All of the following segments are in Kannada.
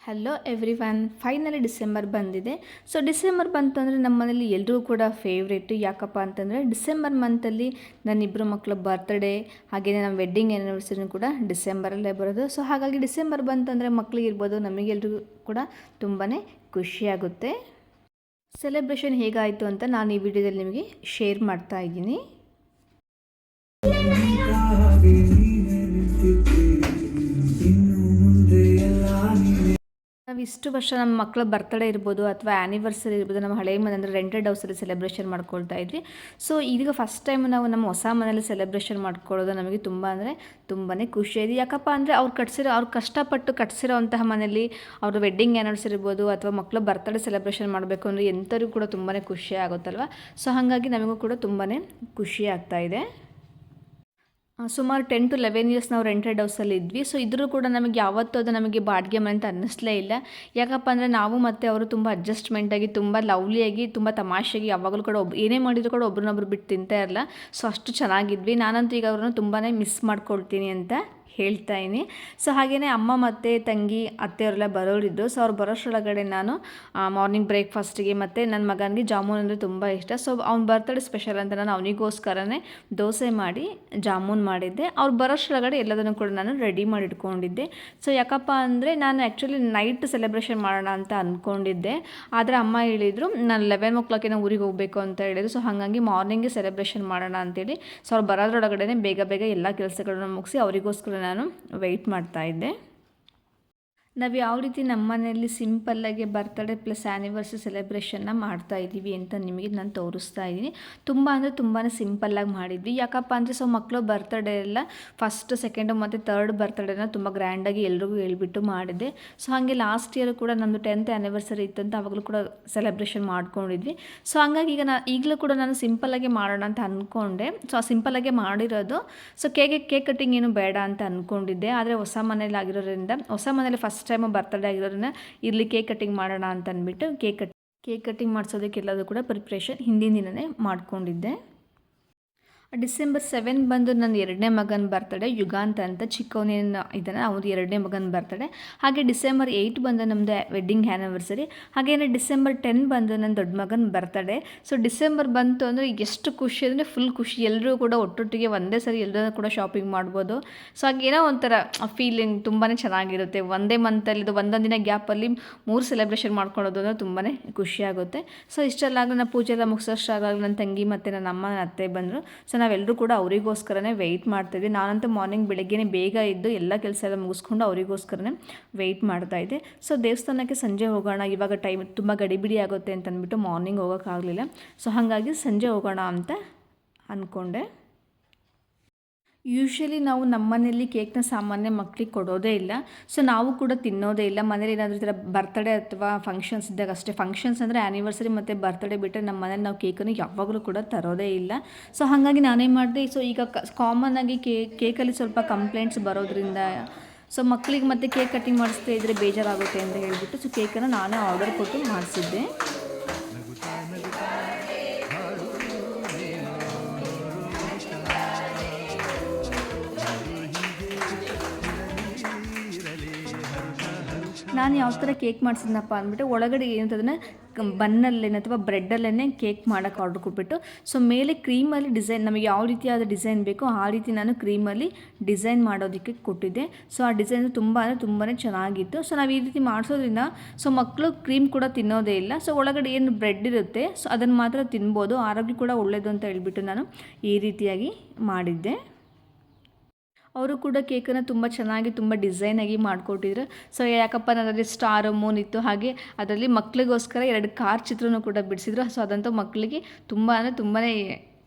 ಹಲೋ ಎವ್ರಿವನ್, ಫೈನಲಿ ಡಿಸೆಂಬರ್ ಬಂದಿದೆ. ಸೊ ಡಿಸೆಂಬರ್ ಬಂತು ಅಂದರೆ ನಮ್ಮ ಮನೇಲಿ ಎಲ್ರಿಗೂ ಕೂಡ ಫೇವ್ರೇಟು. ಯಾಕಪ್ಪ ಅಂತಂದರೆ ಡಿಸೆಂಬರ್ ಮಂತಲ್ಲಿ ನನ್ನ ಇಬ್ಬರು ಮಕ್ಕಳ ಬರ್ತ್ಡೇ, ಹಾಗೆಯೇ ನಮ್ಮ ವೆಡ್ಡಿಂಗ್ ಆ್ಯನಿವರ್ಸರಿನೂ ಕೂಡ ಡಿಸೆಂಬರಲ್ಲೇ ಬರೋದು. ಸೊ ಹಾಗಾಗಿ ಡಿಸೆಂಬರ್ ಬಂತಂದರೆ ಮಕ್ಕಳಿಗಿರ್ಬೋದು, ನಮಗೆಲ್ರಿಗೂ ಕೂಡ ತುಂಬಾ ಖುಷಿಯಾಗುತ್ತೆ. ಸೆಲೆಬ್ರೇಷನ್ ಹೇಗಾಯಿತು ಅಂತ ನಾನು ಈ ವಿಡಿಯೋದಲ್ಲಿ ನಿಮಗೆ ಶೇರ್ ಮಾಡ್ತಾ ಇದ್ದೀನಿ. ನಾವು ಇಷ್ಟು ವರ್ಷ ನಮ್ಮ ಮಕ್ಕಳ ಬರ್ತ್ಡೇ ಇರ್ಬೋದು ಅಥವಾ ಆ್ಯನಿವರ್ಸರಿ ಇರ್ಬೋದು, ನಮ್ಮ ಹಳೆಯ ಮನೆ ಅಂದರೆ ರೆಂಟೆಡ್ ಹೌಸಲ್ಲಿ ಸೆಲೆಬ್ರೇಷನ್ ಮಾಡ್ಕೊಳ್ತಾ ಇದ್ವಿ. ಸೊ ಇದೀಗ ಫಸ್ಟ್ ಟೈಮ್ ನಾವು ನಮ್ಮ ಹೊಸ ಮನೇಲಿ ಸೆಲೆಬ್ರೇಷನ್ ಮಾಡ್ಕೊಳ್ಳೋದು ನಮಗೆ ತುಂಬ ಅಂದರೆ ತುಂಬಾ ಖುಷಿ ಇದೆ. ಯಾಕಪ್ಪ ಅಂದರೆ ಅವ್ರು ಕಷ್ಟಪಟ್ಟು ಕಟ್ಸಿರೋಂತಹ ಮನೇಲಿ ಅವ್ರ ವೆಡ್ಡಿಂಗ್ ಆ್ಯನಿವರ್ಸರಿ ಇರ್ಬೋದು ಅಥವಾ ಮಕ್ಕಳ ಬರ್ತ್ಡೇ ಸೆಲೆಬ್ರೇಷನ್ ಮಾಡಬೇಕು ಅಂದರೆ ಎಂಥವ್ರಿಗೂ ಕೂಡ ತುಂಬಾ ಖುಷಿ ಆಗುತ್ತಲ್ವ. ಸೊ ಹಾಗಾಗಿ ನಮಗೂ ಕೂಡ ತುಂಬಾ ಖುಷಿ ಆಗ್ತಾ ಇದೆ. ಸುಮಾರು 10 to 11 ಇಯರ್ಸ್ ನಾವು ರೆಂಟೆಡ್ ಹೌಸಲ್ಲಿ ಇದ್ವಿ. ಸೊ ಇದ್ರೂ ಕೂಡ ನಮಗೆ ಯಾವತ್ತೂ ಅದು ನಮಗೆ ಬಾಡಿಗೆ ಮನೆ ಅಂತ ಅನ್ನಿಸ್ಲೇ ಇಲ್ಲ. ಯಾಕಪ್ಪ ಅಂದರೆ ನಾವು ಮತ್ತು ಅವರು ತುಂಬ ಅಡ್ಜಸ್ಟ್ಮೆಂಟಾಗಿ, ತುಂಬ ಲವ್ಲಿಯಾಗಿ, ತುಂಬ ತಮಾಷೆಯಾಗಿ ಯಾವಾಗಲೂ ಕೂಡ ಏನೇ ಮಾಡಿದರೂ ಕೂಡ ಒಬ್ರನ್ನೊಬ್ರು ಬಿಟ್ಟು ತಿಂತಾ ಇರಲ್ಲ. ಸೊ ಅಷ್ಟು ಚೆನ್ನಾಗಿದ್ವಿ. ನಾನಂತೂ ಈಗ ಅವ್ರನ್ನ ತುಂಬಾ ಮಿಸ್ ಮಾಡ್ಕೊಳ್ತೀನಿ ಅಂತ ಹೇಳ್ತಾಯಿನಿ. ಸೊ ಹಾಗೆಯೇ ಅಮ್ಮ ಮತ್ತು ತಂಗಿ ಅತ್ತೆಯವರೆಲ್ಲ ಬರೋರಿದ್ದರು. ಸೊ ಅವ್ರು ಬರೋಷ್ಟರೊಳಗಡೆ ನಾನು ಮಾರ್ನಿಂಗ್ ಬ್ರೇಕ್ಫಾಸ್ಟಿಗೆ ಮತ್ತು ನನ್ನ ಮಗನಿಗೆ ಜಾಮೂನ್ ಅಂದರೆ ತುಂಬ ಇಷ್ಟ. ಸೊ ಅವ್ನ ಬರ್ತ್ಡೇ ಸ್ಪೆಷಲ್ ಅಂತ ನಾನು ಅವನಿಗೋಸ್ಕರನೇ ದೋಸೆ ಮಾಡಿ ಜಾಮೂನ್ ಮಾಡಿದ್ದೆ. ಅವ್ರು ಬರೋಷ್ಟರೊಳಗಡೆ ಎಲ್ಲದನ್ನು ಕೂಡ ನಾನು ರೆಡಿ ಮಾಡಿ ಇಟ್ಕೊಂಡಿದ್ದೆ. ಸೊ ಯಾಕಪ್ಪ ಅಂದರೆ ನಾನು ಆ್ಯಕ್ಚುಲಿ ನೈಟ್ ಸೆಲೆಬ್ರೇಷನ್ ಮಾಡೋಣ ಅಂತ ಅಂದ್ಕೊಂಡಿದ್ದೆ. ಆದರೆ ಅಮ್ಮ ಹೇಳಿದರು ನಾನು 11 o'clock ಊರಿಗೆ ಹೋಗಬೇಕು ಅಂತ ಹೇಳಿದರು. ಸೊ ಹಾಗಾಗಿ ಮಾರ್ನಿಂಗೇ ಸೆಲೆಬ್ರೇಷನ್ ಮಾಡೋಣ ಅಂತೇಳಿ ಸೊ ಅವ್ರು ಬರೋದ್ರೊಳಗಡೆ ಬೇಗ ಎಲ್ಲ ಕೆಲಸಗಳನ್ನ ಮುಗಿಸಿ ಅವರಿಗೋಸ್ಕರ ನಾನು ವೆಯ್ಟ್ ಮಾಡ್ತಾ ಇದ್ದೆ. ನಾವು ಯಾವ ರೀತಿ ನಮ್ಮ ಮನೆಯಲ್ಲಿ ಸಿಂಪಲ್ಲಾಗಿ ಬರ್ತ್ಡೇ ಪ್ಲಸ್ ಆ್ಯನಿವರ್ಸರಿ ಸೆಲೆಬ್ರೇಷನ್ನ ಮಾಡ್ತಾಯಿದ್ದೀವಿ ಅಂತ ನಿಮಗೆ ನಾನು ತೋರಿಸ್ತಾ ಇದ್ದೀನಿ. ತುಂಬ ಅಂದರೆ ತುಂಬಾ ಸಿಂಪಲ್ಲಾಗಿ ಮಾಡಿದ್ವಿ. ಯಾಕಪ್ಪ ಅಂದರೆ ಸೊ ಮಕ್ಕಳು ಬರ್ತ್ಡೇ ಎಲ್ಲ ಫಸ್ಟ್, ಸೆಕೆಂಡು ಮತ್ತು ಥರ್ಡ್ ಬರ್ತ್ಡೇನ ತುಂಬ ಗ್ರ್ಯಾಂಡಾಗಿ ಎಲ್ರಿಗೂ ಹೇಳ್ಬಿಟ್ಟು ಮಾಡಿದ್ದೆ. ಸೊ ಹಾಗೆ ಲಾಸ್ಟ್ ಇಯರ್ ಕೂಡ ನಮ್ಮದು 10th ಆ್ಯನಿವರ್ಸರಿ ಇತ್ತು ಅಂತ ಅವಾಗಲೂ ಕೂಡ ಸೆಲೆಬ್ರೇಷನ್ ಮಾಡ್ಕೊಂಡಿದ್ವಿ. ಸೊ ಹಂಗಾಗಿ ಈಗಲೂ ಕೂಡ ನಾನು ಸಿಂಪಲ್ಲಾಗಿ ಮಾಡೋಣ ಅಂತ ಅಂದ್ಕೊಂಡೆ. ಸೊ ಆ ಸಿಂಪಲ್ಲಾಗೆ ಮಾಡಿರೋದು. ಸೊ ಕೇಕ್ ಕಟ್ಟಿಂಗ್ ಏನು ಬೇಡ ಅಂತ ಅಂದ್ಕೊಂಡಿದ್ದೆ. ಆದರೆ ಹೊಸ ಮನೇಲಿ ಆಗಿರೋದ್ರಿಂದ, ಹೊಸ ಮನೇಲಿ ಫಸ್ಟ್ ಟೈಮ್ ಬರ್ತ್ಡೇ ಆಗಿರೋದ್ರಿಂದ ಇರಲಿ ಕೇಕ್ ಕಟ್ಟಿಂಗ್ ಮಾಡೋಣ ಅಂತ ಅಂದ್ಬಿಟ್ಟು ಕೇಕ್ ಕಟ್ಟಿಂಗ್ ಮಾಡಿಸೋದಕ್ಕೆಲ್ಲದೂ ಕೂಡ ಪ್ರಿಪ್ರೇಷನ್ ಹಿಂದಿನ ದಿನವೇ ಮಾಡ್ಕೊಂಡಿದ್ದೆ. ಡಿಸೆಂಬರ್ 7 ಬಂದು ನನ್ನ 2ನೇ ಮಗನ ಬರ್ತ್ಡೇ, ಯುಗಾಂತ್ ಅಂತ ಚಿಕ್ಕವನೇನು ಇದ್ದಾನೆ, ಅವ್ರು 2ನೇ ಮಗನ ಬರ್ತ್ಡೇ. ಹಾಗೆ ಡಿಸೆಂಬರ್ 8 ಬಂದು ನಮ್ಮದು ವೆಡ್ಡಿಂಗ್ ಆ್ಯನಿವರ್ಸರಿ. ಹಾಗೆಯೇ ಡಿಸೆಂಬರ್ 10 ಬಂದು ನನ್ನ ದೊಡ್ಡ ಮಗನ ಬರ್ತ್ಡೇ. ಸೊ ಡಿಸೆಂಬರ್ ಬಂತು ಅಂದರೆ ಎಷ್ಟು ಖುಷಿ ಅಂದರೆ ಫುಲ್ ಖುಷಿ. ಎಲ್ಲರೂ ಕೂಡ ಒಟ್ಟೊಟ್ಟಿಗೆ ಒಂದೇ ಸರಿ ಎಲ್ಲರೂ ಕೂಡ ಶಾಪಿಂಗ್ ಮಾಡ್ಬೋದು. ಸೊ ಹಾಗೆ ಏನೋ ಒಂಥರ ಫೀಲಿಂಗ್ ತುಂಬಾ ಚೆನ್ನಾಗಿರುತ್ತೆ. ಒಂದೇ ಮಂತಲ್ಲಿ ಒಂದೊಂದು ದಿನ ಗ್ಯಾಪಲ್ಲಿ 3 ಸೆಲೆಬ್ರೇಷನ್ ಮಾಡ್ಕೊಳ್ಳೋದು ಅಂದರೆ ತುಂಬಾ ಖುಷಿಯಾಗುತ್ತೆ. ಸೊ ಇಷ್ಟೆಲ್ಲಾಗಲೂ ನಾನು ಪೂಜೆ ಎಲ್ಲ ಮುಗಿಸೋಷ್ಟಾಗಲೂ ನನ್ನ ತಂಗಿ ಮತ್ತು ನನ್ನ ಅಮ್ಮ, ನನ್ನ ಅತ್ತೆ ಬಂದರು. ಸೊ ನಾವೆಲ್ಲರೂ ಕೂಡ ಅವರಿಗೋಸ್ಕರನೇ ವೆಯ್ಟ್ ಮಾಡ್ತಾಯಿದ್ವಿ. ನಾನಂತೂ ಮಾರ್ನಿಂಗ್ ಬೆಳಗ್ಗೆ ಬೇಗ ಇದ್ದು ಎಲ್ಲ ಕೆಲಸ ಎಲ್ಲ ಮುಗಿಸ್ಕೊಂಡು ಅವರಿಗೋಸ್ಕರನೇ ವೆಯ್ಟ್ ಮಾಡ್ತಾಯಿದ್ದೆ. ಸೊ ದೇವಸ್ಥಾನಕ್ಕೆ ಸಂಜೆ ಹೋಗೋಣ, ಇವಾಗ ಟೈಮ್ ತುಂಬ ಗಡಿಬಿಡಿ ಆಗುತ್ತೆ ಅಂತ ಅಂದ್ಬಿಟ್ಟು ಮಾರ್ನಿಂಗ್ ಹೋಗೋಕ್ಕಾಗಲಿಲ್ಲ. ಸೊ ಹಾಗಾಗಿ ಸಂಜೆ ಹೋಗೋಣ ಅಂತ ಅಂದ್ಕೊಂಡೆ. ಯೂಶ್ವಲಿ ನಾವು ನಮ್ಮ ಮನೆಯಲ್ಲಿ ಕೇಕ್ನ ಸಾಮಾನ್ಯ ಮಕ್ಕಳಿಗೆ ಕೊಡೋದೇ ಇಲ್ಲ. ಸೊ ನಾವು ಕೂಡ ತಿನ್ನೋದೇ ಇಲ್ಲ. ಮನೇಲಿ ಏನಾದರೂ ಈ ಥರ ಬರ್ತ್ಡೇ ಅಥವಾ ಫಂಕ್ಷನ್ಸ್ ಇದ್ದಾಗ ಅಷ್ಟೇ. ಫಂಕ್ಷನ್ಸ್ ಅಂದರೆ ಆ್ಯನಿವರ್ಸರಿ ಮತ್ತು ಬರ್ತ್ಡೇ ಬಿಟ್ಟರೆ ನಮ್ಮ ಮನೇಲಿ ನಾವು ಕೇಕನ್ನು ಯಾವಾಗಲೂ ಕೂಡ ತರೋದೇ ಇಲ್ಲ. ಸೊ ಹಾಗಾಗಿ ನಾನೇನು ಮಾಡಿದೆ, ಸೊ ಈಗ ಕಾಮನ್ನಾಗಿ ಕೇಕಲ್ಲಿ ಸ್ವಲ್ಪ ಕಂಪ್ಲೇಂಟ್ಸ್ ಬರೋದ್ರಿಂದ ಸೊ ಮಕ್ಕಳಿಗೆ ಮತ್ತೆ ಕೇಕ್ ಕಟ್ಟಿಂಗ್ ಮಾಡಿಸ್ತಾ ಇದ್ದರೆ ಬೇಜಾರಾಗುತ್ತೆ ಅಂತ ಹೇಳಿಬಿಟ್ಟು ಸೊ ಕೇಕನ್ನು ನಾನೇ ಆರ್ಡರ್ ಕೊಟ್ಟು ಮಾಡಿಸಿದ್ದೆ. ನಾನು ಯಾವ ಥರ ಕೇಕ್ ಮಾಡಿಸಿದ್ನಪ್ಪ ಅಂದ್ಬಿಟ್ಟು ಒಳಗಡೆ ಏನಂತದನ್ನ ಬನ್ನಲ್ಲೇನೆ ಅಥವಾ ಬ್ರೆಡ್ಡಲ್ಲೇ ಕೇಕ್ ಮಾಡೋಕ್ಕೆ ಆರ್ಡ್ರ್ ಕೊಟ್ಬಿಟ್ಟು ಸೊ ಮೇಲೆ ಕ್ರೀಮಲ್ಲಿ ಡಿಸೈನ್, ನಮಗೆ ಯಾವ ರೀತಿಯಾದ ಡಿಸೈನ್ ಬೇಕೋ ಆ ರೀತಿ ನಾನು ಕ್ರೀಮಲ್ಲಿ ಡಿಸೈನ್ ಮಾಡೋದಕ್ಕೆ ಕೊಟ್ಟಿದ್ದೆ. ಸೊ ಆ ಡಿಸೈನ್ ತುಂಬಾ ಚೆನ್ನಾಗಿತ್ತು. ಸೊ ನಾವು ಈ ರೀತಿ ಮಾಡಿಸೋದ್ರಿಂದ ಸೊ ಮಕ್ಕಳು ಕ್ರೀಮ್ ಕೂಡ ತಿನ್ನೋದೇ ಇಲ್ಲ. ಸೊ ಒಳಗಡೆ ಏನು ಬ್ರೆಡ್ ಇರುತ್ತೆ ಸೊ ಅದನ್ನು ಮಾತ್ರ ತಿನ್ಬೋದು, ಆರೋಗ್ಯ ಕೂಡ ಒಳ್ಳೆಯದು ಅಂತ ಹೇಳ್ಬಿಟ್ಟು ನಾನು ಈ ರೀತಿಯಾಗಿ ಮಾಡಿದ್ದೆ. ಅವರು ಕೂಡ ಕೇಕನ್ನು ತುಂಬ ಚೆನ್ನಾಗಿ ತುಂಬ ಡಿಸೈನಾಗಿ ಮಾಡಿಕೊಟ್ಟಿದ್ರು. ಸೊ ಯಾಕಪ್ಪ ಅದರಲ್ಲಿ ಸ್ಟಾರ್, ಮೂನ್ ಇತ್ತು. ಹಾಗೆ ಅದರಲ್ಲಿ ಮಕ್ಕಳಿಗೋಸ್ಕರ 2 ಕಾರ್ ಚಿತ್ರನೂ ಕೂಡ ಬಿಡಿಸಿದ್ರು. ಸೊ ಅದಂತೂ ಮಕ್ಕಳಿಗೆ ತುಂಬಾ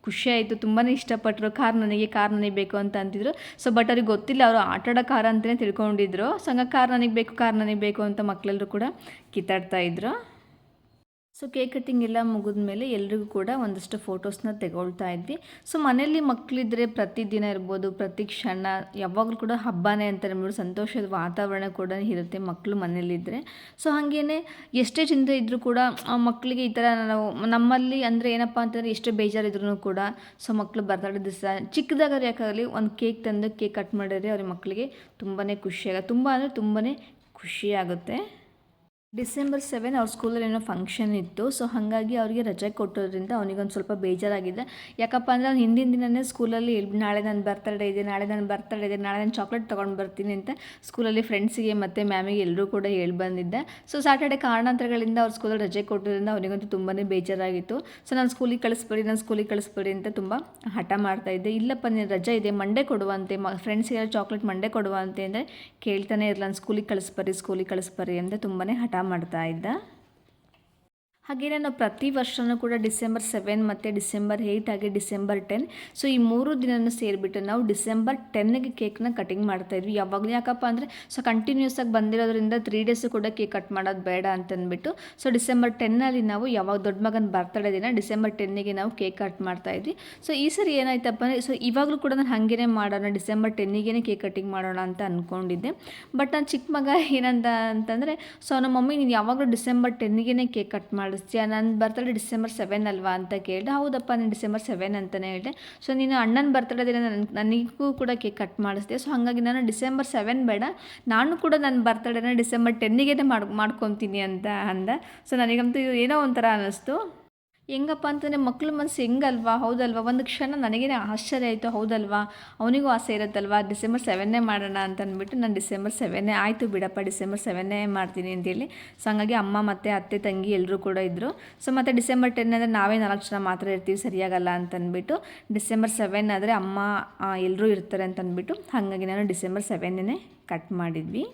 ಖುಷಿಯಾಯಿತು. ತುಂಬಾ ಇಷ್ಟಪಟ್ಟರು. ಕಾರ್ ನನಗೆ ಬೇಕು ಅಂತ ಅಂತಿದ್ರು. ಸೊ ಬಟ್ ಅವ್ರಿಗೆ ಗೊತ್ತಿಲ್ಲ, ಅವರು ಆಟಾಡೋ ಕಾರ್ ಅಂತಲೇ ತಿಳ್ಕೊಂಡಿದ್ರು. ಸೊ ಹಂಗಾಗಿ ಕಾರ್ ನನಗೆ ಬೇಕು ಅಂತ ಮಕ್ಕಳೆಲ್ಲರೂ ಕೂಡ ಕಿತ್ತಾಡ್ತಾಯಿದ್ರು. ಸೊ ಕೇಕ್ ಕಟ್ಟಿಂಗ್ ಎಲ್ಲ ಮುಗಿದ್ಮೇಲೆ ಎಲ್ರಿಗೂ ಕೂಡ ಒಂದಷ್ಟು ಫೋಟೋಸ್ನ ತೆಗೊಳ್ತಾ ಇದ್ವಿ. ಸೊ ಮನೆಯಲ್ಲಿ ಮಕ್ಕಳಿದ್ರೆ ಪ್ರತಿದಿನ ಇರ್ಬೋದು, ಪ್ರತಿ ಕ್ಷಣ ಯಾವಾಗಲೂ ಕೂಡ ಹಬ್ಬನೇ ಅಂತ ಹೇಳ್ಬಿಟ್ಟು ಸಂತೋಷದ ವಾತಾವರಣ ಕೂಡ ಇರುತ್ತೆ ಮಕ್ಕಳು ಮನೇಲಿದ್ದರೆ. ಸೊ ಹಾಗೇ ಎಷ್ಟೇ ಚಿಂತೆ ಇದ್ದರೂ ಕೂಡ ಮಕ್ಕಳಿಗೆ ಈ ಥರ ನಾವು ನಮ್ಮಲ್ಲಿ ಅಂದರೆ ಏನಪ್ಪ ಅಂತಂದರೆ ಎಷ್ಟೇ ಬೇಜಾರಿದ್ರೂ ಕೂಡ ಸೊ ಮಕ್ಕಳು ಬರ್ತ್ಡೇ ದಿವಸ ಚಿಕ್ಕದಾಗಾದ್ರೆ ಯಾಕಾಗಲಿ ಒಂದು ಕೇಕ್ ತಂದು ಕೇಕ್ ಕಟ್ ಮಾಡಿದ್ರೆ ಅವ್ರ ಮಕ್ಕಳಿಗೆ ತುಂಬಾ ಖುಷಿಯಾಗುತ್ತೆ. ತುಂಬ ಅಂದರೆ ತುಂಬಾ ಖುಷಿಯಾಗುತ್ತೆ. ಡಿಸೆಂಬರ್ 7 ಅವ್ರ ಸ್ಕೂಲಲ್ಲಿ ಏನೋ ಫಂಕ್ಷನ್ ಇತ್ತು. ಸೊ ಹಾಗಾಗಿ ಅವರಿಗೆ ರಜೆ ಕೊಟ್ಟೋದ್ರಿಂದ ಅವನಿಗೊಂದು ಸ್ವಲ್ಪ ಬೇಜಾರಾಗಿದೆ. ಯಾಕಪ್ಪ ಅಂದರೆ ಅವ್ನು ಹಿಂದಿನ ದಿನವೇ ಸ್ಕೂಲಲ್ಲಿ ನಾಳೆ ನನ್ನ ಬರ್ತಡೇ ಇದೆ, ನಾಳೆ ನಾನು ಚಾಕ್ಲೇಟ್ ತೊಗೊಂಡು ಬರ್ತೀನಿ ಅಂತ ಸ್ಕೂಲಲ್ಲಿ ಫ್ರೆಂಡ್ಸಿಗೆ ಮತ್ತು ಮ್ಯಾಮಿಗೆ ಎಲ್ಲರೂ ಕೂಡ ಹೇಳಿ ಬಂದಿದ್ದೆ. ಸೊ ಸ್ಯಾಟರ್ಡೆ ಕಾರಣಾಂತರಗಳಿಂದ ಅವ್ರ ಸ್ಕೂಲಲ್ಲಿ ರಜೆ ಕೊಟ್ಟೋದ್ರಿಂದ ಅವನಿಗಂತೂ ತುಂಬಾ ಬೇಜಾರಾಗಿತ್ತು. ಸೊ ನಾನು ಸ್ಕೂಲಿಗೆ ಕಳಿಸ್ಬೇಡಿ ಅಂತ ತುಂಬ ಹಠ ಮಾಡ್ತಾಯಿದ್ದೆ. ಇಲ್ಲಪ್ಪ ನೀನು ರಜೆ ಇದೆ, ಮಂಡೇ ಕೊಡುವಂತೆ, ಫ್ರೆಂಡ್ಸಿಗೆಲ್ಲ ಚಾಕ್ಲೇಟ್ ಮಂಡೇ ಕೊಡುವಂತೆ ಅಂದರೆ ಕೇಳ್ತಾನೆ ಇರಲ್ಲ. ನಾನು ಸ್ಕೂಲಿಗೆ ಕಳಿಸ್ಬರ್ರಿ ಅಂತ ತುಂಬಾ ಹಠ ಮಾಡ್ತಾ ಇದ್ದ. ಹಾಗೆಯೇ ನಾವು ಪ್ರತಿ ವರ್ಷವೂ ಕೂಡ ಡಿಸೆಂಬರ್ 7 ಮತ್ತು ಡಿಸೆಂಬರ್ 8 ಹಾಗೆ ಡಿಸೆಂಬರ್ 10 ಸೊ ಈ 3 ದಿನನೂ ಸೇರಿಬಿಟ್ಟು ನಾವು ಡಿಸೆಂಬರ್ 10ಗೆ ಕೇಕ್ನ ಕಟಿಂಗ್ ಮಾಡ್ತಾಯಿದ್ವಿ. ಯಾವಾಗಲೂ ಯಾಕಪ್ಪ ಅಂದರೆ ಸೊ ಕಂಟಿನ್ಯೂಸ್ ಆಗಿ ಬಂದಿರೋದ್ರಿಂದ 3 ಡೇಸು ಕೂಡ ಕೇಕ್ ಕಟ್ ಮಾಡೋದು ಬೇಡ ಅಂತಂದ್ಬಿಟ್ಟು ಸೊ ಡಿಸೆಂಬರ್ 10ನಲ್ಲಿ ನಾವು ಯಾವಾಗ ದೊಡ್ಡ ಮಗನ ಬರ್ತಡೇ ದಿನ ಡಿಸೆಂಬರ್ 10ಗೆ ನಾವು ಕೇಕ್ ಕಟ್ ಮಾಡ್ತಾಯಿದ್ವಿ. ಸೊ ಈ ಸರಿ ಏನಾಯ್ತಪ್ಪ ಅಂದರೆ ಸೊ ಇವಾಗಲೂ ಕೂಡ ನಾನು ಹಾಗೇ ಮಾಡೋಣ, ಡಿಸೆಂಬರ್ 10ಗೆ ಕೇಕ್ ಕಟಿಂಗ್ ಮಾಡೋಣ ಅಂತ ಅಂದ್ಕೊಂಡಿದ್ದೆ. ಬಟ್ ನಾನು ಚಿಕ್ಕ ಮಗ ಏನಂತ ಅಂತಂದರೆ ಸೊ ನಮ್ಮ ಮಮ್ಮಿ ನೀನು ಯಾವಾಗಲೂ ಡಿಸೆಂಬರ್ 10ಗೆ ಕೇಕ್ ಕಟ್ ಮಾಡಿಸ್ತೀಯ, ನನ್ನ ಬರ್ತಡೇ ಡಿಸೆಂಬರ್ 7 ಅಲ್ವಾ ಅಂತ ಕೇಳಿದೆ. ಹೌದಪ್ಪ ನೀನು ಡಿಸೆಂಬರ್ 7 ಅಂತಲೇ ಹೇಳಿದೆ. ಸೊ ನೀನು ಅಣ್ಣನ ಬರ್ತಡೇ ದಿನ ನನಗೂ ಕೂಡ ಕೇಕ್ ಕಟ್ ಮಾಡಿಸ್ದೆ. ಸೊ ಹಾಗಾಗಿ ನಾನು ಡಿಸೆಂಬರ್ 7 ಬೇಡ, ನಾನು ಕೂಡ ನನ್ನ ಬರ್ತಡೇನ ಡಿಸೆಂಬರ್ 10ಗೆ ಮಾಡ್ಕೊತೀನಿ ಅಂತ ಅಂದ. ಸೊ ನನಗಂತೂ ಏನೋ ಒಂಥರ ಅನ್ನಿಸ್ತು. ಹೆಂಗಪ್ಪ ಅಂತಂದರೆ ಮಕ್ಳ ಮನಸ್ಸು ಹೆಂಗಲ್ವಾ, ಹೌದಲ್ವಾ, ಒಂದು ಕ್ಷಣ ನನಗೇನೆ ಆಶ್ಚರ್ಯ ಆಯಿತು. ಹೌದಲ್ವಾ, ಅವನಿಗೂ ಆಸೆ ಇರುತ್ತಲ್ವಾ ಡಿಸೆಂಬರ್ 7 ಮಾಡೋಣ ಅಂತ ಅಂದ್ಬಿಟ್ಟು ನಾನು ಡಿಸೆಂಬರ್ 7 ಆಯಿತು ಬಿಡಪ್ಪ ಡಿಸೆಂಬರ್ 7 ಮಾಡ್ತೀನಿ ಅಂತೇಳಿ. ಸೊ ಹಾಗಾಗಿ ಅಮ್ಮ ಮತ್ತು ಅತ್ತೆ ತಂಗಿ ಎಲ್ಲರೂ ಕೂಡ ಇದ್ದರು. ಸೊ ಮತ್ತು ಡಿಸೆಂಬರ್ 10 ಅಂದರೆ ನಾವೇ 4 ಜನ ಮಾತ್ರ ಇರ್ತೀವಿ, ಸರಿಯಾಗಲ್ಲ ಅಂತಂದ್ಬಿಟ್ಟು ಡಿಸೆಂಬರ್ 7 ಆದರೆ ಅಮ್ಮ ಎಲ್ಲರೂ ಇರ್ತಾರೆ ಅಂತಂದ್ಬಿಟ್ಟು ಹಾಗಾಗಿ ನಾನು ಡಿಸೆಂಬರ್ 7 ಕಟ್ ಮಾಡಿದ್ವಿ.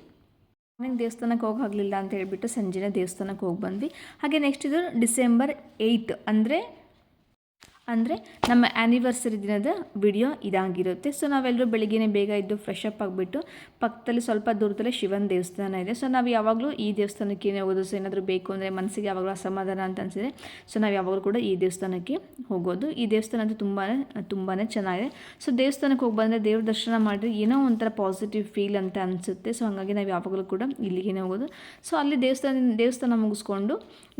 ಮಾರ್ನಿಂಗ್ ದೇವಸ್ಥಾನಕ್ಕೆ ಹೋಗೋಕ್ಕಾಗಲಿಲ್ಲ ಅಂತ ಹೇಳ್ಬಿಟ್ಟು ಸಂಜೆನೇ ದೇವಸ್ಥಾನಕ್ಕೆ ಹೋಗಿ ಬಂದ್ವಿ. ಹಾಗೆ ನೆಕ್ಸ್ಟ್ ಇದು ಡಿಸೆಂಬರ್ 8 ಅಂದರೆ ನಮ್ಮ ಆ್ಯನಿವರ್ಸರಿ ದಿನದ ವಿಡಿಯೋ ಇದಾಗಿರುತ್ತೆ. ಸೊ ನಾವೆಲ್ಲರೂ ಬೆಳಿಗ್ಗೆ ಬೇಗ ಇದ್ದು ಫ್ರೆಶ್ ಅಪ್ ಆಗಿಬಿಟ್ಟು ಪಕ್ಕದಲ್ಲಿ ಸ್ವಲ್ಪ ದೂರದಲ್ಲೇ ಶಿವನ ದೇವಸ್ಥಾನ ಇದೆ. ಸೊ ನಾವು ಯಾವಾಗಲೂ ಈ ದೇವಸ್ಥಾನಕ್ಕೆ ಹೋಗೋದು. ಸೊ ಏನಾದರೂ ಬೇಕು ಅಂದರೆ ಮನಸ್ಸಿಗೆ ಯಾವಾಗಲೂ ಅಸಮಾಧಾನ ಅಂತ ಅನಿಸಿದೆ ಸೊ ನಾವು ಯಾವಾಗಲೂ ಕೂಡ ಈ ದೇವಸ್ಥಾನಕ್ಕೆ ಹೋಗೋದು. ಈ ದೇವಸ್ಥಾನ ಅಂತೂ ತುಂಬಾ ಚೆನ್ನಾಗಿದೆ. ಸೊ ದೇವಸ್ಥಾನಕ್ಕೆ ಹೋಗಿ ಬಂದರೆ ದೇವ್ರ ದರ್ಶನ ಮಾಡಿದ್ರೆ ಏನೋ ಒಂಥರ ಪಾಸಿಟಿವ್ ಫೀಲ್ ಅಂತ ಅನಿಸುತ್ತೆ. ಸೊ ಹಾಗಾಗಿ ನಾವು ಯಾವಾಗಲೂ ಕೂಡ ಇಲ್ಲಿಗೆ ಹೋಗೋದು. ಸೊ ಅಲ್ಲಿ ದೇವಸ್ಥಾನ ಮುಗಿಸ್ಕೊಂಡು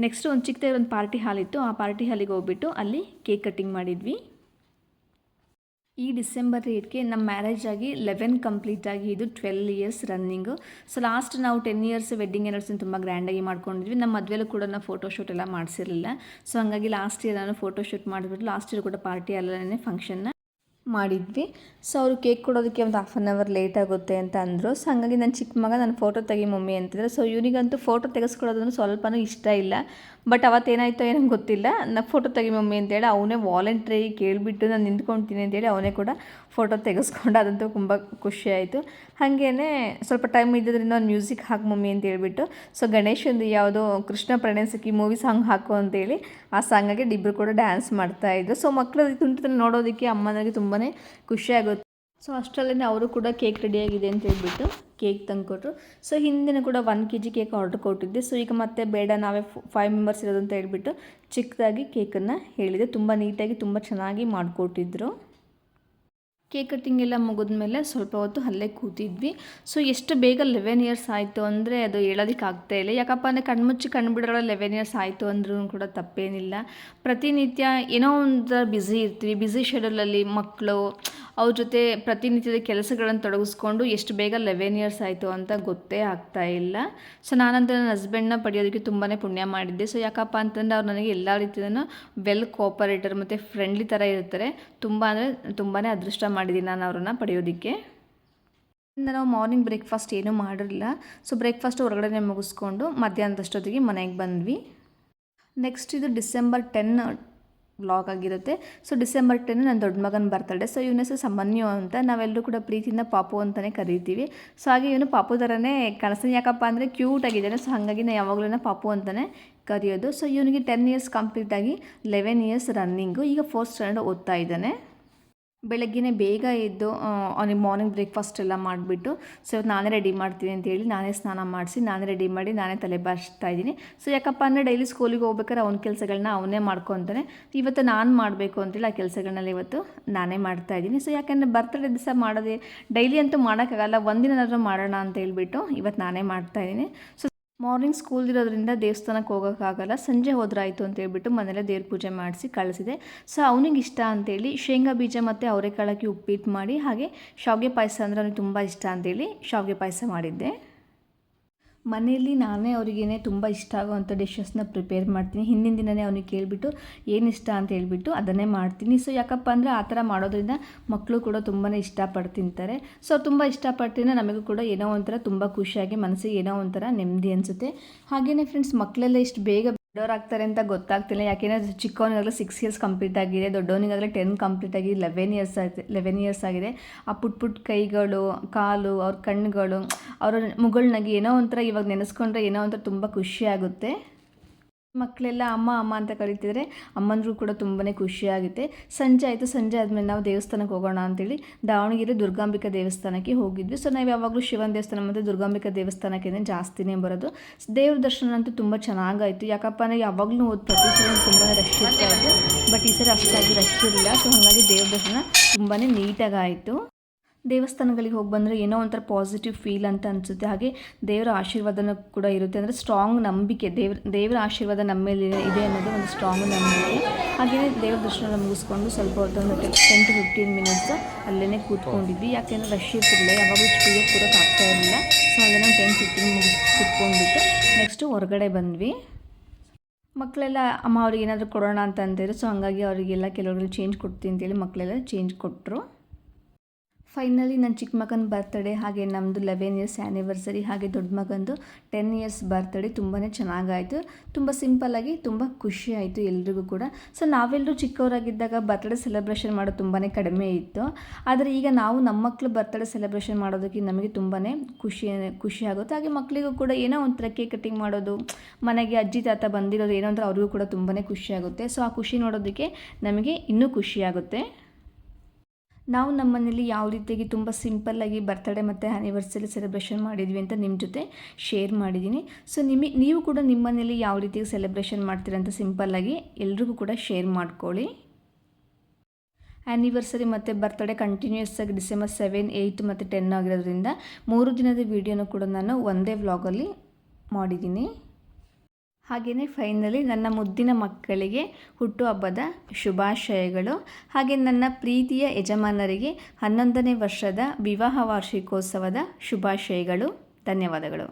ನೆಕ್ಸ್ಟ್ ಒಂದು ಚಿಕ್ಕದಾಗಿ ಒಂದು ಪಾರ್ಟಿ ಹಾಲ್ ಇತ್ತು. ಆ ಪಾರ್ಟಿ ಹಾಲಿಗೆ ಹೋಗ್ಬಿಟ್ಟು ಅಲ್ಲಿ ಕೇಕ್ ಕಟ್ಟಿಂಗ್ ಮಾಡಿದ್ವಿ. ಈ ಡಿಸೆಂಬರ್ 8ಗೆ ನಮ್ಮ ಮ್ಯಾರೇಜ್ ಆಗಿ 11 ಕಂಪ್ಲೀಟ್ ಆಗಿ ಇದು 12 ಇಯರ್ಸ್ ರನ್ನಿಂಗು. ಸೊ ಲಾಸ್ಟ್ ನಾವು 10 ಇಯರ್ಸ್ ವೆಡ್ಡಿಂಗ್ ಆ್ಯನಿವರ್ಸರಿ ತುಂಬ ಗ್ರ್ಯಾಂಡಾಗಿ ಮಾಡ್ಕೊಂಡಿದ್ವಿ. ನಮ್ಮ ಮದುವೆಲೂ ಕೂಡ ನಾವು ಫೋಟೋಶೂಟ್ ಎಲ್ಲ ಮಾಡಿಸಿರಲಿಲ್ಲ. ಸೊ ಹಾಗಾಗಿ ಲಾಸ್ಟ್ ಇಯರ್ ನಾನು ಫೋಟೋಶೂಟ್ ಮಾಡಿಬಿಟ್ಟು ಲಾಸ್ಟ್ ಇಯರ್ ಕೂಡ ಪಾರ್ಟಿ ಅಲ್ಲೇ ಫಂಕ್ಷನ್ನ ಮಾಡಿದ್ವಿ. ಸೊ ಅವರು ಕೇಕ್ ಕೊಡೋದಕ್ಕೆ ಒಂದು 1/2 ಅವರ್ ಲೇಟ್ ಆಗುತ್ತೆ ಅಂತ ಅಂದರು. ಸೊ ಹಾಗಾಗಿ ನನ್ನ ಚಿಕ್ಕ ಮಗ ನಾನು ಫೋಟೋ ತೆಗಿ ಮಮ್ಮಿ ಅಂತಿದ್ರೆ. ಸೊ ಇವನಿಗಂತೂ ಫೋಟೋ ತೆಗೆಸ್ಕೊಡೋದಂದ್ರೆ ಸ್ವಲ್ಪನೂ ಇಷ್ಟ ಇಲ್ಲ. ಬಟ್ ಅವತ್ತೇನಾಯಿತೋ ಏನೋ ಗೊತ್ತಿಲ್ಲ, ನಾನು ಫೋಟೋ ತೆಗಿ ಮಮ್ಮಿ ಅಂತೇಳಿ ಅವನೇ ವಾಲಂಟ್ರಿ ಕೇಳಿಬಿಟ್ಟು ನಾನು ನಿಂತ್ಕೊಳ್ತೀನಿ ಅಂತೇಳಿ ಅವನೇ ಕೂಡ ಫೋಟೋ ತೆಗೆಸ್ಕೊಂಡು. ಅದಂತೂ ತುಂಬ ಖುಷಿ ಆಯಿತು. ಹಾಗೇ ಸ್ವಲ್ಪ ಟೈಮ್ ಇದ್ದದ್ರಿಂದ ಒಂದು ಮ್ಯೂಸಿಕ್ ಹಾಕಿ ಮಮ್ಮಿ ಅಂತ ಹೇಳ್ಬಿಟ್ಟು ಸೊ ಗಣೇಶಂದು ಯಾವುದೋ ಕೃಷ್ಣ ಪ್ರಣಯಸಖಿ ಮೂವಿ ಸಾಂಗ್ ಹಾಕು ಅಂತೇಳಿ ಆ ಸಾಂಗಾಗಿ ಇಬ್ಬರು ಕೂಡ ಡ್ಯಾನ್ಸ್ ಮಾಡ್ತಾಯಿದ್ರು. ಸೊ ಮಕ್ಕಳು ತುಂಟತನ ನೋಡೋದಕ್ಕೆ ಅಮ್ಮನಿಗೆ ತುಂಬಾ ಖುಷಿಯಾಗುತ್ತೆ. ಸೊ ಅಷ್ಟರಲ್ಲೇ ಅವರು ಕೂಡ ಕೇಕ್ ರೆಡಿಯಾಗಿದೆ ಅಂತ ಹೇಳ್ಬಿಟ್ಟು ಕೇಕ್ ತಂದುಕೊಟ್ರು. ಸೊ ಹಿಂದಿನ ಕೂಡ 1 kg ಕೇಕ್ ಆರ್ಡ್ರ್ ಕೊಟ್ಟಿದ್ದೆ. ಸೊ ಈಗ ಮತ್ತೆ ಬೇಡ ನಾವೇ 5 ಮೆಂಬರ್ಸ್ ಇರೋದು ಅಂತ ಹೇಳ್ಬಿಟ್ಟು ಚಿಕ್ಕದಾಗಿ ಕೇಕನ್ನು ಹೇಳಿದೆ. ತುಂಬ ನೀಟಾಗಿ ತುಂಬ ಚೆನ್ನಾಗಿ ಮಾಡಿಕೊಟ್ಟಿದ್ರು. ಕೇಕ್ ಕಟ್ಟಿಂಗ್ ಎಲ್ಲ ಮುಗಿದ್ಮೇಲೆ ಸ್ವಲ್ಪ ಹೊತ್ತು ಅಲ್ಲೇ ಕೂತಿದ್ವಿ. ಸೊ ಎಷ್ಟು ಬೇಗ 11 ಇಯರ್ಸ್ ಆಯಿತು ಅಂದರೆ ಅದು ಹೇಳೋದಕ್ಕೆ ಆಗ್ತಾಯಿಲ್ಲ. ಯಾಕಪ್ಪ ಅಂದರೆ ಕಣ್ಮುಚ್ಚಿ ಬಿಡೋಲ್ಲ 11 ಇಯರ್ಸ್ ಆಯಿತು ಅಂದ್ರೂ ಕೂಡ ತಪ್ಪೇನಿಲ್ಲ. ಪ್ರತಿನಿತ್ಯ ಏನೋ ಒಂದು ಬ್ಯುಸಿ ಇರ್ತೀವಿ. ಬ್ಯುಸಿ ಶೆಡ್ಯೂಲಲ್ಲಿ ಮಕ್ಕಳು ಅವ್ರ ಜೊತೆ ಪ್ರತಿನಿತ್ಯದ ಕೆಲಸಗಳನ್ನು ತೊಡಗಿಸ್ಕೊಂಡು ಎಷ್ಟು ಬೇಗ 11 ಇಯರ್ಸ್ ಆಯಿತು ಅಂತ ಗೊತ್ತೇ ಆಗ್ತಾಯಿಲ್ಲ. ಸೊ ನಾನಂತೂ ನನ್ನ ಹಸ್ಬೆಂಡ್ನ ಪಡೆಯೋದಕ್ಕೆ ತುಂಬಾ ಪುಣ್ಯ ಮಾಡಿದ್ದೆ. ಸೊ ಯಾಕಪ್ಪ ಅಂತಂದರೆ ಅವ್ರು ನನಗೆ ಎಲ್ಲ ರೀತಿಯೂ ವೆಲ್ ಕೋಆಪರೇಟರ್ ಮತ್ತು ಫ್ರೆಂಡ್ಲಿ ಥರ ಇರ್ತಾರೆ. ತುಂಬಾ ಅದೃಷ್ಟ ಮಾಡಿದ್ದೀನಿ ನಾನು ಅವ್ರನ್ನ ಪಡೆಯೋದಕ್ಕೆ. ನಾವು ಮಾರ್ನಿಂಗ್ ಬ್ರೇಕ್ಫಾಸ್ಟ್ ಏನೂ ಮಾಡಿರಲಿಲ್ಲ. ಸೊ ಬ್ರೇಕ್ಫಾಸ್ಟ್ ಹೊರಗಡೆ ಮುಗಿಸ್ಕೊಂಡು ಮಧ್ಯಾಹ್ನದಷ್ಟೊತ್ತಿಗೆ ಮನೆಗೆ ಬಂದ್ವಿ. ನೆಕ್ಸ್ಟ್ ಇದು ಡಿಸೆಂಬರ್ 10 ವ್ಲಾಗ್ ಆಗಿರುತ್ತೆ. ಸೊ ಡಿಸೆಂಬರ್ 10 ನನ್ನ ದೊಡ್ಡ ಮಗನ ಬರ್ತಡೇ. ಸೊ ಇವನ ಹೆಸರು ಸಮನ್ಯು ಅಂತ ನಾವೆಲ್ಲರೂ ಕೂಡ ಪ್ರೀತಿಯಿಂದ ಪಾಪು ಅಂತಲೇ ಕರಿತೀವಿ. ಸೊ ಹಾಗೆ ಇವನು ಪಾಪು ಥರನೇ ಕಾಣಿಸ್ತಾನೆ. ಯಾಕಪ್ಪ ಅಂದರೆ ಕ್ಯೂಟ್ ಆಗಿದ್ದಾನೆ. ಸೊ ಹಾಗಾಗಿ ನಾವು ಯಾವಾಗಲೂ ಪಾಪು ಅಂತಲೇ ಕರೆಯೋದು. ಸೊ ಇವನಿಗೆ 10 ಇಯರ್ಸ್ ಕಂಪ್ಲೀಟಾಗಿ 11 ಇಯರ್ಸ್ ರನ್ನಿಂಗು. ಈಗ 4th ಸ್ಟ್ಯಾಂಡರ್ಡ್ ಓದ್ತಾ ಇದ್ದಾನೆ. ಬೆಳಗ್ಗೆನೇ ಬೇಗ ಎದ್ದು ಅವನಿಗೆ ಮಾರ್ನಿಂಗ್ ಬ್ರೇಕ್ಫಾಸ್ಟ್ ಎಲ್ಲ ಮಾಡಿಬಿಟ್ಟು ಸೊ ನಾನೇ ರೆಡಿ ಮಾಡ್ತೀನಿ ಅಂತೇಳಿ ನಾನೇ ಸ್ನಾನ ಮಾಡಿಸಿ ನಾನೇ ರೆಡಿ ಮಾಡಿ ನಾನೇ ತಲೆ ಬಾಚ್ತಾ ಇದ್ದೀನಿ. ಸೊ ಯಾಕಪ್ಪ ಅಂದರೆ ಡೈಲಿ ಸ್ಕೂಲಿಗೆ ಹೋಗ್ಬೇಕಾದ್ರೆ ಅವ್ನ ಕೆಲಸಗಳನ್ನ ಅವನೇ ಮಾಡ್ಕೊತಾನೆ. ಇವತ್ತು ನಾನು ಮಾಡಬೇಕು ಅಂತೇಳಿ ಆ ಕೆಲಸಗಳನ್ನೆಲ್ಲ ಇವತ್ತು ನಾನೇ ಮಾಡ್ತಾಯಿದ್ದೀನಿ. ಸೊ ಯಾಕೆಂದರೆ ಬರ್ತಡೇ ದಿವಸ ಮಾಡೋದೇ ಡೈಲಿ ಅಂತೂ ಮಾಡೋಕ್ಕಾಗಲ್ಲ, ಒಂದಿನಾದ್ರೂ ಮಾಡೋಣ ಅಂತ ಹೇಳ್ಬಿಟ್ಟು ಇವತ್ತು ನಾನೇ ಮಾಡ್ತಾಯಿದ್ದೀನಿ. ಸೊ ಮಾರ್ನಿಂಗ್ ಸ್ಕೂಲ್ ಇರೋದ್ರಿಂದ ದೇವಸ್ಥಾನಕ್ಕೆ ಹೋಗೋಕ್ಕಾಗಲ್ಲ, ಸಂಜೆ ಹೋದ್ರಾಯಿತು ಅಂತ ಹೇಳ್ಬಿಟ್ಟು ಮನೇಲೆ ದೇವ್ರ ಪೂಜೆ ಮಾಡಿಸಿ ಕಳಿಸಿದೆ. ಸೊ ಅವನಿಗೆ ಇಷ್ಟ ಅಂತೇಳಿ ಶೇಂಗಾ ಬೀಜ ಮತ್ತು ಅವರೆಕಾಳಕ್ಕೆ ಉಪ್ಪಿಟ್ಟು ಮಾಡಿ ಹಾಗೆ ಶಾವಿಗೆ ಪಾಯಸ ಅಂದರೆ ಅವನಿಗೆ ತುಂಬ ಇಷ್ಟ ಅಂತೇಳಿ ಶಾವಿಗೆ ಪಾಯಸ ಮಾಡಿದ್ದೆ. ಮನೆಯಲ್ಲಿ ನಾನೇ ಅವರಿಗೇನೆ ತುಂಬ ಇಷ್ಟ ಆಗೋವಂಥ ಡಿಶಸ್ನ ಪ್ರಿಪೇರ್ ಮಾಡ್ತೀನಿ. ಹಿಂದಿನ ದಿನವೇ ಅವ್ನಿಗೆ ಕೇಳಿಬಿಟ್ಟು ಏನು ಇಷ್ಟ ಅಂತ ಹೇಳ್ಬಿಟ್ಟು ಅದನ್ನೇ ಮಾಡ್ತೀನಿ. ಸೊ ಯಾಕಪ್ಪ ಅಂದರೆ ಆ ಥರ ಮಾಡೋದ್ರಿಂದ ಮಕ್ಕಳು ಕೂಡ ತುಂಬಾ ಇಷ್ಟಪಟ್ಟು ತಿಂತಾರೆ. ಸೊ ತುಂಬ ಇಷ್ಟಪಟ್ಟಿನ ನಮಗೂ ಕೂಡ ಏನೋ ಒಂಥರ ತುಂಬ ಖುಷಿಯಾಗಿ ಮನಸ್ಸಿಗೆ ಏನೋ ಒಂಥರ ನೆಮ್ಮದಿ ಅನಿಸುತ್ತೆ. ಹಾಗೆಯೇ ಫ್ರೆಂಡ್ಸ್, ಮಕ್ಕಳೆಲ್ಲ ಇಷ್ಟು ಬೇಗ ದೊಡ್ಡವರಾಗ್ತಾರೆ ಅಂತ ಗೊತ್ತಾಗ್ತಿಲ್ಲ. ಯಾಕೆಂದರೆ ಚಿಕ್ಕವನಿಗಾಗಲೇ 6 ಇಯರ್ಸ್ ಕಂಪ್ಲೀಟ್ ಆಗಿದೆ, ದೊಡ್ಡವನಿಗಾಗಲೇ 10 ಕಂಪ್ಲೀಟ್ ಆಗಿ 11 ಇಯರ್ಸ್ ಆಗಿದೆ. ಆ ಪುಟ್ಟ ಕೈಗಳು, ಕಾಲು, ಅವ್ರ ಕಣ್ಣುಗಳು, ಅವರ ಮುಗುಳ್ನಗೆ ಏನೋ ಒಂಥರ ಇವಾಗ ನೆನೆಸ್ಕೊಂಡ್ರೆ ಏನೋ ಒಂಥರ ತುಂಬ ಖುಷಿ ಆಗುತ್ತೆ. ಮಕ್ಕಳೆಲ್ಲ ಅಮ್ಮ ಅಮ್ಮ ಅಂತ ಕರೀತಿದ್ರೆ ಅಮ್ಮಂದ್ರೂ ಕೂಡ ತುಂಬಾ ಖುಷಿಯಾಗುತ್ತೆ. ಸಂಜೆ ಆಯಿತು. ಸಂಜೆ ಆದಮೇಲೆ ನಾವು ದೇವಸ್ಥಾನಕ್ಕೆ ಹೋಗೋಣ ಅಂತೇಳಿ ದಾವಣಗೆರೆ ದುರ್ಗಾಂಬಿಕಾ ದೇವಸ್ಥಾನಕ್ಕೆ ಹೋಗಿದ್ವಿ. ಸೊ ನಾವು ಯಾವಾಗಲೂ ಶಿವನ ದೇವಸ್ಥಾನ ಮತ್ತು ದುರ್ಗಾಂಬಿಕಾ ದೇವಸ್ಥಾನಕ್ಕೆ ಜಾಸ್ತಿನೇ ಬರೋದು. ದೇವ್ರ ದರ್ಶನ ಅಂತೂ ತುಂಬ ಚೆನ್ನಾಗಾಯಿತು. ಯಾಕಪ್ಪ ಅಂದರೆ ಯಾವಾಗಲೂ ಪ್ರತಿ ಸಲ ತುಂಬಾ ರಶ್ ಇರ್ತಾ ಇತ್ತು, ಬಟ್ ಈ ಸರಿ ಅಷ್ಟಾಗಿ ರಶ್ ಇರಲಿಲ್ಲ. ಸೊ ಹಾಗಾಗಿ ದೇವ್ರ ದರ್ಶನ ತುಂಬಾ ನೀಟಾಗಾಯಿತು. ದೇವಸ್ಥಾನಗಳಿಗೆ ಹೋಗಿ ಬಂದರೆ ಏನೋ ಒಂಥರ ಪಾಸಿಟಿವ್ ಫೀಲ್ ಅಂತ ಅನಿಸುತ್ತೆ. ಹಾಗೆ ದೇವರ ಆಶೀರ್ವಾದನೂ ಕೂಡ ಇರುತ್ತೆ. ಅಂದರೆ ಸ್ಟ್ರಾಂಗ್ ನಂಬಿಕೆ, ದೇವರ ಆಶೀರ್ವಾದ ನಮ್ಮ ಮೇಲೆ ಇದೆ ಅನ್ನೋದು ಒಂದು ಸ್ಟ್ರಾಂಗ್ ನಂಬಿಕೆ. ಹಾಗೆಯೇ ದೇವ್ರ ದರ್ಶನ ಮುಗಿಸ್ಕೊಂಡು ಸ್ವಲ್ಪ ಹೊತ್ತು ಒಂದು 10 to 15 ಮಿನಿಟ್ಸ್ ಅಲ್ಲೇ ಕೂತ್ಕೊಂಡಿದ್ವಿ. ಯಾಕೆಂದರೆ ರಶ್ ಇರ್ತಿರಲಿಲ್ಲ, ಯಾವಾಗಲೂ ಫ್ರೀಯಾಗಿ ಕೂರೋಕೆ ಆಗ್ತಾ ಇರಲಿಲ್ಲ. ಸೊ ಹಾಗೆ ನಾವು 10-15 ಕೂತ್ಕೊಂಡ್ಬಿಟ್ಟು ನೆಕ್ಸ್ಟು ಹೊರಗಡೆ ಬಂದ್ವಿ. ಮಕ್ಕಳೆಲ್ಲ ಅಮ್ಮ ಅವ್ರಿಗೆ ಏನಾದರೂ ಕೊಡೋಣ ಅಂತ ಅಂತಿದ್ರು. ಸೊ ಹಾಗಾಗಿ ಅವರಿಗೆಲ್ಲ ಕೆಲವ್ರಿಗೆ ಚೇಂಜ್ ಕೊಡ್ತೀನಿ ಅಂತೇಳಿ ಮಕ್ಕಳೆಲ್ಲ ಚೇಂಜ್ ಕೊಟ್ಟರು. ಫೈನಲಿ ನನ್ನ ಚಿಕ್ಕ ಮಗನ ಬರ್ತ್ಡೇ, ಹಾಗೆ ನಮ್ಮದು 11 ಇಯರ್ಸ್ ಆ್ಯನಿವರ್ಸರಿ, ಹಾಗೆ ದೊಡ್ಡ ಮಗಂದು 10 ಇಯರ್ಸ್ ಬರ್ತ್ಡೇ ತುಂಬಾ ಚೆನ್ನಾಗಾಯಿತು. ತುಂಬ ಸಿಂಪಲ್ಲಾಗಿ ತುಂಬ ಖುಷಿ ಆಯಿತು ಎಲ್ರಿಗೂ ಕೂಡ. ಸೊ ನಾವೆಲ್ಲರೂ ಚಿಕ್ಕವರಾಗಿದ್ದಾಗ ಬರ್ತ್ಡೇ ಸೆಲೆಬ್ರೇಷನ್ ಮಾಡೋದು ತುಂಬಾ ಕಡಿಮೆ ಇತ್ತು. ಆದರೆ ಈಗ ನಾವು ನಮ್ಮ ಮಕ್ಕಳು ಬರ್ತ್ಡೇ ಸೆಲೆಬ್ರೇಷನ್ ಮಾಡೋದಕ್ಕೆ ನಮಗೆ ತುಂಬಾ ಖುಷಿ ಆಗುತ್ತೆ. ಹಾಗೆ ಮಕ್ಕಳಿಗೂ ಕೂಡ ಏನೋ ಒಂಥರ ಕೇಕ್ ಕಟ್ಟಿಂಗ್ ಮಾಡೋದು, ಮನೆಗೆ ಅಜ್ಜಿ ತಾತ ಬಂದಿರೋದು ಏನೋ ಒಂಥರ ಅವ್ರಿಗೂ ಕೂಡ ತುಂಬಾ ಖುಷಿಯಾಗುತ್ತೆ. ಸೊ ಆ ಖುಷಿ ನೋಡೋದಕ್ಕೆ ನಮಗೆ ಇನ್ನೂ ಖುಷಿಯಾಗುತ್ತೆ. ನಾವು ನಮ್ಮ ಮನೇಲಿ ಯಾವ ರೀತಿಯಾಗಿ ತುಂಬ ಸಿಂಪಲ್ಲಾಗಿ ಬರ್ತ್ಡೇ ಮತ್ತು ಆ್ಯನಿವರ್ಸರಿ ಸೆಲೆಬ್ರೇಷನ್ ಮಾಡಿದ್ವಿ ಅಂತ ನಿಮ್ಮ ಜೊತೆ ಶೇರ್ ಮಾಡಿದ್ದೀನಿ. ಸೊ ನೀವು ಕೂಡ ನಿಮ್ಮ ಮನೇಲಿ ಯಾವ ರೀತಿಯಾಗಿ ಸೆಲೆಬ್ರೇಷನ್ ಮಾಡ್ತೀರಂತ ಸಿಂಪಲ್ಲಾಗಿ ಎಲ್ರಿಗೂ ಕೂಡ ಶೇರ್ ಮಾಡ್ಕೊಳ್ಳಿ. ಆ್ಯನಿವರ್ಸರಿ ಮತ್ತು ಬರ್ತ್ಡೇ ಕಂಟಿನ್ಯೂಸ್ ಆಗಿ ಡಿಸೆಂಬರ್ 7, 8 ಮತ್ತು 10 ಆಗಿರೋದ್ರಿಂದ 3 ದಿನದ ವೀಡಿಯೋನ ಕೂಡ ನಾನು ಒಂದೇ ವ್ಲಾಗಲ್ಲಿ ಮಾಡಿದ್ದೀನಿ. ಹಾಗೆಯೇ ಫೈನಲಿ ನನ್ನ ಮುದ್ದಿನ ಮಕ್ಕಳಿಗೆ ಹುಟ್ಟುಹಬ್ಬದ ಶುಭಾಶಯಗಳು. ಹಾಗೆ ನನ್ನ ಪ್ರೀತಿಯ ಯಜಮಾನರಿಗೆ 11ನೇ ವರ್ಷದ ವಿವಾಹ ವಾರ್ಷಿಕೋತ್ಸವದ ಶುಭಾಶಯಗಳು. ಧನ್ಯವಾದಗಳು.